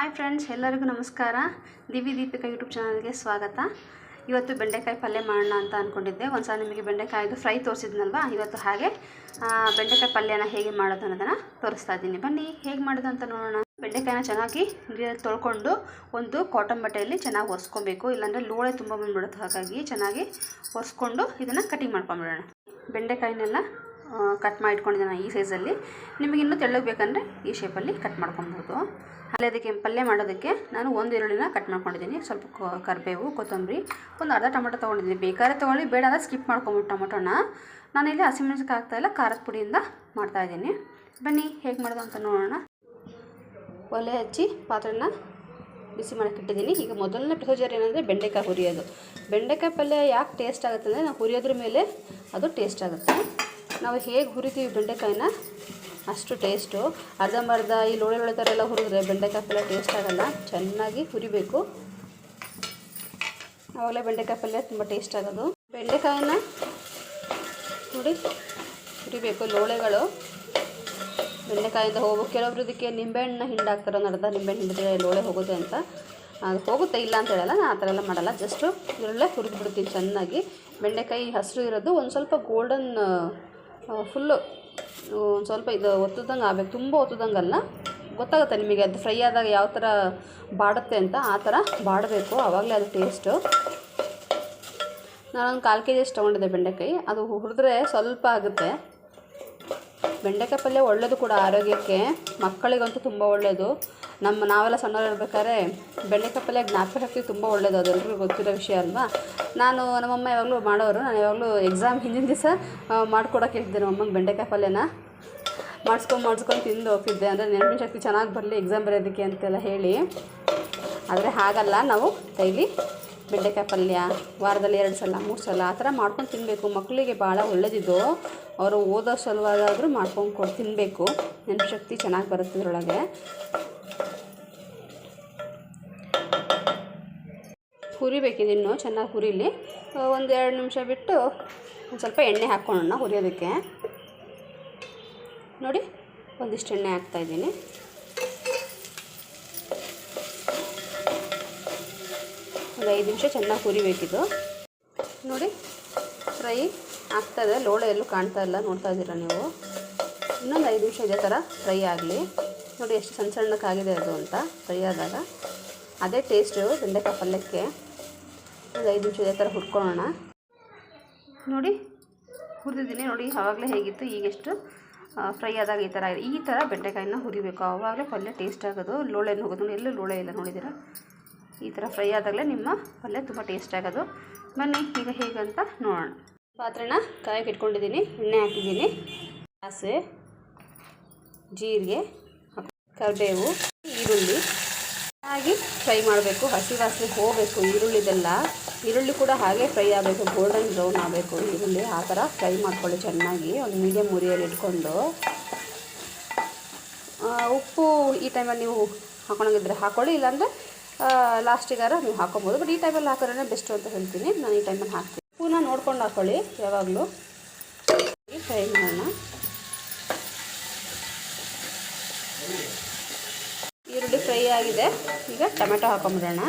Hi friends, ಎಲ್ಲರಿಗೂ ನಮಸ್ಕಾರ. ದಿವಿ Deepika YouTube ಚಾನಲ್ಗೆ ಸ್ವಾಗತ. ಇವತ್ತು ಬೆಂಡೆಕಾಯಿ ಪಲ್ಯ ಮಾಡೋಣ ಅಂತ ಅಂದ್ಕೊಂಡಿದ್ದೆ. ಒಂದು ಸಲ ನಿಮಗೆ ಬೆಂಡೆಕಾಯಿದು ಫ್ರೈ ತೋರಿಸಿದ್ನಲ್ವ, ಇವತ್ತು ಹಾಗೆ ಬೆಂಡೆಕಾಯಿ ಪಲ್ಯನ ಹೇಗೆ ಮಾಡೋದು ಅನ್ನೋದನ್ನು ತೋರಿಸ್ತಾ ಇದ್ದೀನಿ. ಬನ್ನಿ ಹೇಗೆ ಮಾಡೋದು ಅಂತ ನೋಡೋಣ. ಬೆಂಡೆಕಾಯಿನ ಚೆನ್ನಾಗಿ ನೀರಲ್ಲಿ ತೊಳ್ಕೊಂಡು ಒಂದು ಕಾಟನ್ ಬಟ್ಟೆಯಲ್ಲಿ ಚೆನ್ನಾಗಿ ಒರೆಸ್ಕೊಬೇಕು, ಇಲ್ಲಾಂದರೆ ಲೋಳೆ ತುಂಬ ಬಂದುಬಿಡುತ್ತೆ. ಹಾಗಾಗಿ ಚೆನ್ನಾಗಿ ಒರೆಸ್ಕೊಂಡು ಇದನ್ನು ಕಟಿಂಗ್ ಮಾಡ್ಕೊಂಬಿಡೋಣ. ಬೆಂಡೆಕಾಯಿನೆಲ್ಲ ಕಟ್ ಮಾಡಿ ಇಟ್ಕೊಂಡಿದ್ದೀನಿ ಈ ಸೈಜಲ್ಲಿ. ನಿಮಗೆ ಇನ್ನೂ ತೆಳ್ಳಗೆ ಬೇಕಂದರೆ ಈ ಶೇಪಲ್ಲಿ ಕಟ್ ಮಾಡ್ಕೊಬೋದು. ಅಲ್ಲಿ ಅದಕ್ಕೆ ಪಲ್ಯ ಮಾಡೋದಕ್ಕೆ ನಾನು ಒಂದು ಈರುಳ್ಳಿನ ಕಟ್ ಮಾಡ್ಕೊಂಡಿದ್ದೀನಿ, ಸ್ವಲ್ಪ ಕರಿಬೇವು, ಕೊತ್ತಂಬರಿ, ಒಂದು ಅರ್ಧ ಟೊಮೆಟೊ ತೊಗೊಂಡಿದ್ದೀನಿ. ಬೇಕಾದ್ರೆ ತೊಗೊಳ್ಳಿ, ಬೇಡ ಅಂದರೆ ಸ್ಕಿಪ್ ಮಾಡ್ಕೊಂಬಿಟ್ಟು ಟೊಮೆಟೊನ. ನಾನಿಲ್ಲಿ ಹಸಿಮೆಣಸಿನ್ಕಾಯಿ ಹಾಕ್ತಾಯಿಲ್ಲ, ಖಾರದ ಪುಡಿಯಿಂದ ಮಾಡ್ತಾಯಿದ್ದೀನಿ. ಬನ್ನಿ ಹೇಗೆ ಮಾಡೋದು ಅಂತ ನೋಡೋಣ. ಒಲೆ ಹಚ್ಚಿ ಪಾತ್ರೆನ ಬಿಸಿ ಮಾಡೋಕ್ಕೆ ಇಟ್ಟಿದ್ದೀನಿ. ಈಗ ಮೊದಲನೇ ಪ್ರೊಸೀಜರ್ ಏನಂದರೆ ಬೆಂಡೆಕಾಯಿ ಹುರಿಯೋದು. ಬೆಂಡೆಕಾಯಿ ಪಲ್ಯ ಯಾಕೆ ಟೇಸ್ಟ್ ಆಗುತ್ತೆ ಅಂದರೆ ನಾವು ಹುರಿಯೋದ್ರ ಮೇಲೆ ಅದು ಟೇಸ್ಟ್ ಆಗುತ್ತೆ. ನಾವು ಹೇಗೆ ಹುರಿತೀವಿ ಬೆಂಡೆಕಾಯಿನ ಅಷ್ಟು ಟೇಸ್ಟು. ಅರ್ಧಂಬರ್ಧ ಈ ಲೋಳೆ ಥರ ಎಲ್ಲ ಹುರಿದ್ರೆ ಬೆಂಡೆಕಾಯಿ ಪಲ್ಯ ಟೇಸ್ಟ್ ಆಗೋಲ್ಲ. ಚೆನ್ನಾಗಿ ಹುರಿಬೇಕು, ಆವಾಗಲೇ ಬೆಂಡೆಕಾಯಿ ಪಲ್ಯ ತುಂಬ ಟೇಸ್ಟ್ ಆಗೋದು. ಬೆಂಡೆಕಾಯಿನ ನೋಡಿ ಹುರಿಬೇಕು. ಲೋಳೆಗಳು ಬೆಂಡೆಕಾಯಿಂದ ಹೋಗ್ಬೇಕು. ಕೆಲವೊಬ್ರು ಇದಕ್ಕೆ ನಿಂಬೆಹಣ್ಣು ಹಿಂಡಾಕ್ತಾರೆ, ಒಂದು ಅರ್ಧ ನಿಂಬೆಹಣ್ಣು ಹಿಂಡಿದ್ರೆ ಲೋಳೆ ಹೋಗುತ್ತೆ ಅಂತ. ಅದು ಹೋಗುತ್ತೆ, ಇಲ್ಲ ಅಂತ ಹೇಳಲ್ಲ, ನಾನು ಆ ಥರ ಎಲ್ಲ ಮಾಡಲ್ಲ. ಜಸ್ಟು ಇದರಲ್ಲೇ ಹುರಿದ್ಬಿಡ್ತೀನಿ ಚೆನ್ನಾಗಿ. ಬೆಂಡೆಕಾಯಿ ಹಸಿರು ಇರೋದು ಒಂದು ಸ್ವಲ್ಪ ಗೋಲ್ಡನ್ ಫುಲ್ಲು ಒಂದು ಸ್ವಲ್ಪ ಇದು ಒತ್ತದಂಗೆ ಆಗಬೇಕು, ತುಂಬ ಒತ್ತದಂಗಲ್ಲ. ಗೊತ್ತಾಗುತ್ತೆ ನಿಮಗೆ ಅದು ಫ್ರೈ ಆದಾಗ ಯಾವ ಥರ ಬಾಡುತ್ತೆ ಅಂತ, ಆ ಥರ ಬಾಡಬೇಕು, ಆವಾಗಲೇ ಅದು ಟೇಸ್ಟು. ನಾನೊಂದು 1/4 kg ಅಷ್ಟು ತೊಗೊಂಡಿದ್ದೆ ಬೆಂಡೆಕಾಯಿ. ಅದು ಹುರಿದ್ರೆ ಸ್ವಲ್ಪ ಆಗುತ್ತೆ. ಬೆಂಡೆಕಾಯಿ ಪಲ್ಯ ಒಳ್ಳೆಯದು ಕೂಡ ಆರೋಗ್ಯಕ್ಕೆ, ಮಕ್ಕಳಿಗಂತೂ ತುಂಬ ಒಳ್ಳೆಯದು. ನಾವೆಲ್ಲ ಸಣ್ಣವ್ರು ಇರ್ಬೇಕಾದ್ರೆ ಬೆಂಡೆಕಾಯಿ ಪಲ್ಯ ಜ್ಞಾಪಕ ಶಕ್ತಿ ತುಂಬ ಒಳ್ಳೆಯದು, ಅದೆಲ್ಲರಿಗೂ ಗೊತ್ತಿರೋ ವಿಷಯ ಅಲ್ವಾ. ನಮ್ಮಮ್ಮ ಯಾವಾಗಲೂ ಮಾಡೋರು. ನಾನು ಯಾವಾಗಲೂ ಎಕ್ಸಾಮ್ ಹಿಂದಿನ ದಿವಸ ಮಾಡ್ಕೊಡೋಕೆ ಹೇಳ್ತಿದ್ದೆ ನಮ್ಮಮ್ಮಗೆ ಬೆಂಡೆಕಾಯಿ ಪಲ್ಯನ. ಮಾಡಿಸ್ಕೊಂಡು ತಿಂದು ಹೋಗ್ತಿದ್ದೆ, ಅಂದರೆ ನೆನಪಿನ ಶಕ್ತಿ ಚೆನ್ನಾಗಿ ಬರಲಿ ಎಕ್ಸಾಮ್ ಬರೆಯೋದಕ್ಕೆ ಅಂತೆಲ್ಲ ಹೇಳಿ. ಆದರೆ ಹಾಗಲ್ಲ, ನಾವು ಡೈಲಿ ಬೆಂಡೆಕಾಯಿ ಪಲ್ಯ ವಾರದಲ್ಲಿ 2 ಸಲ 3 ಸಲ ಆ ಥರ ಮಾಡ್ಕೊಂಡು ತಿನ್ನಬೇಕು. ಮಕ್ಕಳಿಗೆ ಭಾಳ ಒಳ್ಳೆಯದಿದ್ದು. ಅವರು ಓದೋ ಸಲುವಾಗಾದರೂ ಮಾಡ್ಕೊಂಡು ತಿನ್ನಬೇಕು, ನೆನಪು ಶಕ್ತಿ ಚೆನ್ನಾಗಿ ಬರುತ್ತೆ ಇದರೊಳಗೆ. ಹುರಿಬೇಕಿದಿನ್ನು ಚೆನ್ನಾಗಿ ಹುರಿಲಿ. ಒಂದು 2 ನಿಮಿಷ ಬಿಟ್ಟು ಒಂದು ಸ್ವಲ್ಪ ಎಣ್ಣೆ ಹಾಕ್ಕೊಳ್ಳೋಣ ಹುರಿಯೋದಕ್ಕೆ. ನೋಡಿ, ಒಂದಿಷ್ಟು ಎಣ್ಣೆ ಹಾಕ್ತಾಯಿದ್ದೀನಿ. ಒಂದು 5 ನಿಮಿಷ ಚೆನ್ನಾಗಿ ಹುರಿಬೇಕಿದು. ನೋಡಿ ಫ್ರೈ ಆಗ್ತಾಯಿದೆ, ಲೋಳೆ ಎಲ್ಲೂ ಕಾಣ್ತಾ ಇಲ್ಲ, ನೋಡ್ತಾ ಇದ್ದೀರಾ ನೀವು. ಇನ್ನೊಂದು 5 ನಿಮಿಷ ಇದೇ ಥರ ಫ್ರೈ ಆಗಲಿ. ನೋಡಿ ಎಷ್ಟು ಸಣ್ಣಕ್ಕಾಗಿದೆ ಅದು ಅಂತ. ಫ್ರೈ ಆದಾಗ ಅದೇ ಟೇಸ್ಟು ಬೆಂಡೆಕಾಯಿ ಪಲ್ಯಕ್ಕೆ. ಒಂದು 5 ನಿಮಿಷ ಇದೇ ಥರ ಹುರ್ಕೊಳ್ಳೋಣ. ನೋಡಿ ಹುರಿದಿದ್ದೀನಿ, ನೋಡಿ ಆವಾಗಲೇ ಹೇಗಿತ್ತು, ಈಗೆಷ್ಟು ಫ್ರೈ ಆದಾಗ ಈ ಥರ ಬೆಂಡೆಕಾಯಿನ ಹುರಿಬೇಕು, ಆವಾಗಲೇ ಪಲ್ಯ ಟೇಸ್ಟ್ ಆಗೋದು. ಲೋಳೆನ ಹೋಗೋದು ನೋಡಿ, ಎಲ್ಲೂ ಲೋಳೆ ಇಲ್ಲ ನೋಡಿದ್ದೀರಾ. ಈ ಥರ ಫ್ರೈ ಆದಾಗಲೇ ನಿಮ್ಮ ಪಲ್ಯ ತುಂಬ ಟೇಸ್ಟ್ ಆಗೋದು. ಬನ್ನಿ ಈಗ ಹೇಗಂತ ನೋಡೋಣ. ಪಾತ್ರೆನ ಕಾಯಕ್ಕೆ ಇಟ್ಕೊಂಡಿದ್ದೀನಿ, ಎಣ್ಣೆ ಹಾಕಿದ್ದೀನಿ, ಸಾಸಿವೆ, ಜೀರಿಗೆ, ಕರಿಬೇವು, ಈರುಳ್ಳಿ ಹಾಗೆ ಫ್ರೈ ಮಾಡಬೇಕು. ಹಸಿ ವಾಸನೆ ಹೋಗಬೇಕು ಈರುಳ್ಳಿದೆಲ್ಲ. ಈರುಳ್ಳಿ ಕೂಡ ಹಾಗೆ ಫ್ರೈ ಆಗಬೇಕು, ಗೋಲ್ಡನ್ ಬ್ರೌನ್ ಆಗಬೇಕು ಈರುಳ್ಳಿ. ಆ ಥರ ಫ್ರೈ ಮಾಡ್ಕೊಳ್ಳಿ ಚೆನ್ನಾಗಿ, ಒಂದು ಮೀಡಿಯಮ್ ಉರಿಯಲ್ಲಿ ಇಟ್ಕೊಂಡು. ಉಪ್ಪು ಈ ಟೈಮಲ್ಲಿ ನೀವು ಹಾಕೊಳಂಗಿದ್ರೆ ಹಾಕ್ಕೊಳ್ಳಿ, ಇಲ್ಲಾಂದರೆ ಲಾಸ್ಟಿಗಾರ ನೀವು ಹಾಕ್ಕೊಬೋದು. ಬಟ್ ಈ ಟೈಮಲ್ಲಿ ಹಾಕೋದ್ರೆ ಬೆಸ್ಟು ಅಂತ ಹೇಳ್ತೀನಿ. ನಾನು ಈ ಟೈಮಲ್ಲಿ ಹಾಕ್ತೀನಿ. ಉಪ್ಪನ್ನ ನೋಡ್ಕೊಂಡು ಹಾಕ್ಕೊಳ್ಳಿ ಯಾವಾಗಲೂ. ಫ್ರೈ ಮಾಡೋಣ. ಈರುಳ್ಳಿ ಫ್ರೈ ಆಗಿದೆ, ಈಗ ಟೊಮೆಟೊ ಹಾಕೊಂಬಿಡೋಣ.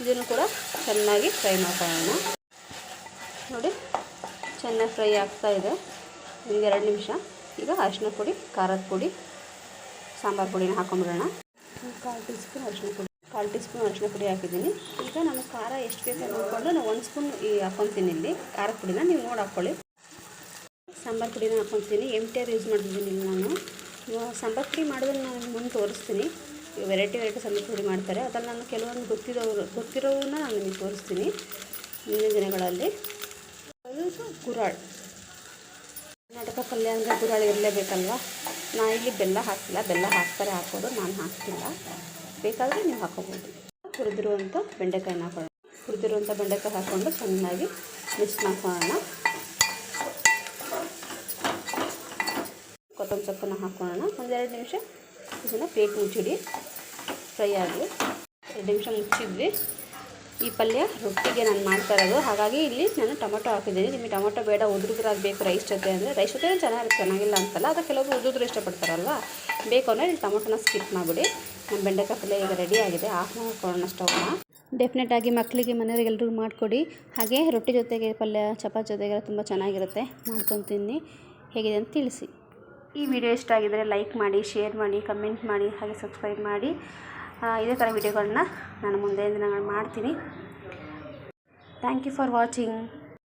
ಇದನ್ನು ಕೂಡ ಚೆನ್ನಾಗಿ ಫ್ರೈ ಮಾಡ್ಕೊಳ್ಳೋಣ. ನೋಡಿ ಚೆನ್ನಾಗಿ ಫ್ರೈ ಆಗ್ತಾಯಿದೆ. ಒಂದು 2 ನಿಮಿಷ. ಈಗ ಅರಿಶಿನ ಪುಡಿ, ಖಾರದ ಪುಡಿ, ಸಾಂಬಾರು ಪುಡಿನ ಹಾಕೊಂಬಿಡೋಣ. 1/4 ಟೀ ಸ್ಪೂನ್ ಅರಿಶಿನ ಪುಡಿ, 1/4 ಟೀ ಸ್ಪೂನ್ ಅರಿಶಿನ ಪುಡಿ ಹಾಕಿದ್ದೀನಿ. ಈಗ ನಾನು ಖಾರ ಎಷ್ಟು ಬೇಕು ನೋಡಿಕೊಂಡು ನಾನು 1 ಸ್ಪೂನ್ ಹಾಕ್ಕೊತೀನಿ. ಇಲ್ಲಿ ಖಾರದ ಪುಡಿನ ನೀವು ನೋಡಿ ಹಾಕ್ಕೊಳ್ಳಿ. ಸಾಂಬಾರು ಪುಡಿನ ಹಾಕ್ಕೊತೀನಿ. MTR ಯೂಸ್ ಮಾಡಿದ್ದೀನಿ ಇಲ್ಲಿ ನಾನು. ಸಾಂಬಾರು ಪುಡಿ ಮಾಡೋದನ್ನು ನಾನು ಮುಂದೆ ತೋರಿಸ್ತೀನಿ. ವೆರೈಟಿ ಸಾಂಬಾರು ಪುಡಿ ಮಾಡ್ತಾರೆ, ಅದನ್ನು ನಾನು ಕೆಲವೊಂದು ಗೊತ್ತಿರೋವನ್ನ ನಾನು ನಿಮಗೆ ತೋರಿಸ್ತೀನಿ ಮುಂದಿನ ದಿನಗಳಲ್ಲಿ. ಅದು ಗುರಾಳ್, ಕರ್ನಾಟಕ ಪಲ್ಯ ಅಂದರೆ ಗುರಾಳ್ ಇರಲೇಬೇಕಲ್ವ. ನಾನು ಇಲ್ಲಿ ಬೆಲ್ಲ ಹಾಕ್ತಿಲ್ಲ, ಬೆಲ್ಲ ಹಾಕ್ತಾರೆ ಹಾಕೋದು, ನಾನು ಹಾಕ್ತಿಲ್ಲ. ಬೇಕಾದರೆ ನೀವು ಹಾಕೋಬೋದು. ಹುರಿದಿರುವಂಥ ಬೆಂಡೆಕಾಯಿನ ಹಾಕೊಳ್ಳೋಣ. ಹುರಿದಿರುವಂಥ ಬೆಂಡೆಕಾಯಿ ಹಾಕ್ಕೊಂಡು ಚೆನ್ನಾಗಿ ಮಿಕ್ಸ್ ಮಾಡ್ಕೊಳ್ಳೋಣ. ಕೊತ್ತಂಬರಿ ಸೊಪ್ಪನ್ನು ಹಾಕ್ಕೊಳ್ಳೋಣ. ಒಂದು 2 ನಿಮಿಷ ಇದನ್ನು ಪ್ಲೇಟ್ ಮುಚ್ಚಿಡಿ, ಫ್ರೈ ಆಗಲಿ. 2 ನಿಮಿಷ ಮುಚ್ಚಿದ್ವಿ. ಈ ಪಲ್ಯ ರೊಟ್ಟಿಗೆ ನಾನು ಮಾಡ್ತಾ ಇರೋದು. ಹಾಗಾಗಿ ಇಲ್ಲಿ ನಾನು ಟೊಮೊಟೊ ಹಾಕಿದ್ದೀನಿ. ನಿಮಗೆ ಟೊಮೊಟೊ ಬೇಡ ಉದುರುದ್ರಾಗಬೇಕು ರೈಸ್ ಜೊತೆ ಅಂದರೆ ರೈಸ್ ಜೊತೆ ಚೆನ್ನಾಗಿಲ್ಲ ಅಂತಲ್ಲ, ಅದು ಕೆಲವರು ಉದುರು ಇಷ್ಟಪಡ್ತಾರಲ್ವ, ಬೇಕು ಅಂದರೆ ಇಲ್ಲಿ ಟೊಮೊಟೊನ ಸ್ಕಿಪ್ ಮಾಡಿಬಿಡಿ. ನಮ್ಮ ಬೆಂಡೆಕಾಯಿ ಪಲ್ಯ ಈಗ ರೆಡಿ ಆಗಿದೆ. ಆಫ್ ಮಾಡ್ಕೊಳ್ಳೋಣ ಸ್ಟವ್ನ. ಡೆಫಿನೆಟಾಗಿ ಮಕ್ಕಳಿಗೆ ಮನೆಯವರಿಗೆ ಎಲ್ರಿಗೂ ಮಾಡಿಕೊಡಿ. ಹಾಗೆ ರೊಟ್ಟಿ ಜೊತೆಗೆ ಪಲ್ಯ ಚಪಾತಿ ಜೊತೆಗೆಲ್ಲ ತುಂಬ ಚೆನ್ನಾಗಿರುತ್ತೆ. ಮಾಡ್ಕೊಂಡು ತಿನ್ನಿ, ಹೇಗಿದೆ ಅಂತ ತಿಳಿಸಿ. ಈ ವಿಡಿಯೋ ಇಷ್ಟ ಆಗಿದರೆ ಲೈಕ್ ಮಾಡಿ, ಶೇರ್ ಮಾಡಿ, ಕಮೆಂಟ್ ಮಾಡಿ, ಹಾಗೆ ಸಬ್ಸ್ಕ್ರೈಬ್ ಮಾಡಿ. ಇದೇ ಥರ ವಿಡಿಯೋಗಳನ್ನ ನಾನು ಮುಂದೆ ದಿನಗಳು ಮಾಡ್ತೀನಿ. Thank you for watching.